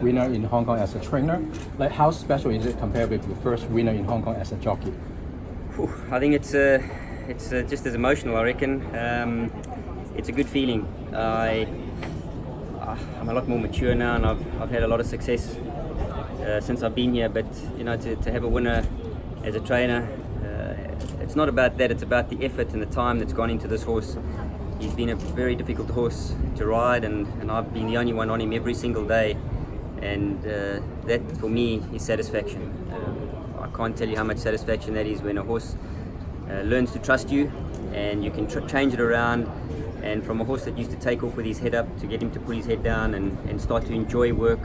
winner in Hong Kong as a trainer. Like, how special is it compared with the first winner in Hong Kong as a jockey? I think it's just as emotional, I reckon. It's a good feeling. I'm a lot more mature now, and I've had a lot of success since I've been here. But to have a winner as a trainer, it's not about that. It's about the effort and the time that's gone into this horse. He's been a very difficult horse to ride, and I've been the only one on him every single day, and that for me is satisfaction. I can't tell you how much satisfaction that is when a horse learns to trust you, and you can change it around. And from a horse that used to take off with his head up, to get him to put his head down and start to enjoy work.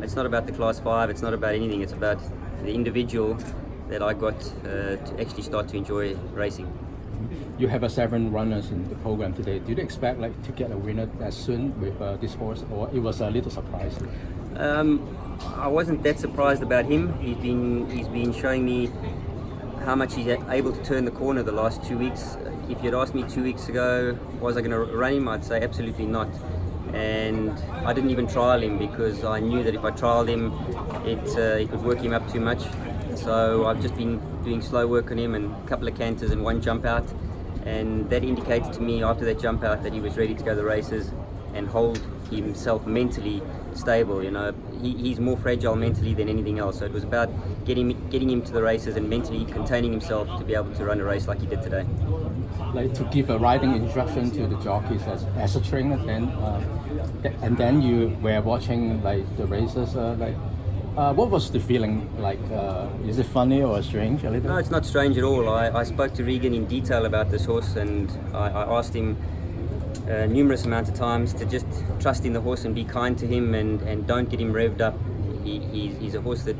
It's not about the Class 5, it's not about anything, it's about the individual that I got to actually start to enjoy racing. You have 7 runners in the program today. Did you expect to get a winner as soon with this horse, or it was a little surprise? I wasn't that surprised about him. He's been showing me how much he's able to turn the corner the last 2 weeks. If you'd asked me 2 weeks ago, was I going to run him, I'd say absolutely not. And I didn't even trial him because I knew that if I trialed him, it would work him up too much. So I've just been doing slow work on him and a couple of canters and 1 jump out. And that indicated to me after that jump out that he was ready to go to the races and hold himself mentally stable. He's more fragile mentally than anything else. So it was about getting him to the races and mentally containing himself to be able to run a race like he did today. Like, to give a riding instruction to the jockeys as a trainer, and then you were watching the races. What was the feeling like? Is it funny or strange a little? No, it's not strange at all. I spoke to Regan in detail about this horse, and I asked him numerous amounts of times to just trust in the horse and be kind to him and don't get him revved up. He's a horse that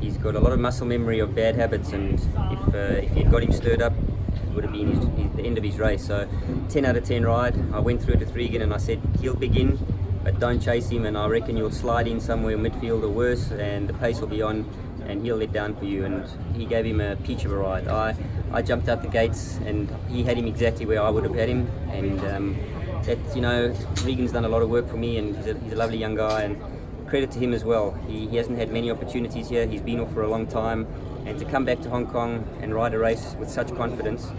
he's got a lot of muscle memory of bad habits, and if you'd got him stirred up, it would have been the end of his race. So 10 out of 10 ride. I went through it with Regan and I said, he'll begin, but don't chase him, and I reckon you'll slide in somewhere midfield or worse, and the pace will be on and he'll let down for you. And he gave him a peach of a ride. I jumped out the gates and he had him exactly where I would have had him, and Regan's done a lot of work for me, and he's a lovely young guy, and credit to him as well. He hasn't had many opportunities here. He's been off for a long time, and to come back to Hong Kong and ride a race with such confidence,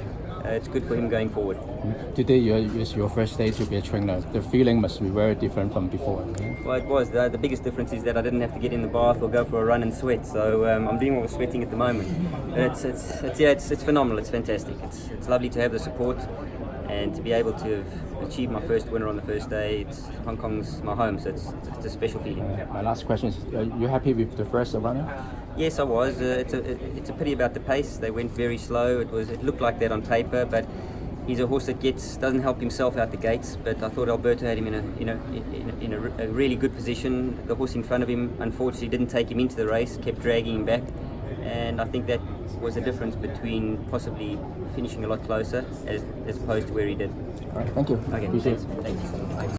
it's good for him going forward. Today is your first day to be a trainer. The feeling must be very different from before. Well, it was. The biggest difference is that I didn't have to get in the bath or go for a run and sweat. So I'm doing all the sweating at the moment. It's phenomenal. It's fantastic. It's lovely to have the support and to be able to achieve my first winner on the first day. Hong Kong's my home, so it's a special feeling. My last question is: are you happy with the first runner? Yes, I was. It's a pity about the pace. They went very slow. It looked like that on paper, but he's a horse that doesn't help himself out the gates. But I thought Alberto had him in a really good position. The horse in front of him, unfortunately, didn't take him into the race. Kept dragging him back, and I think that was the difference between possibly finishing a lot closer as opposed to where he did. All right, thank you. Okay, thanks. Thank you.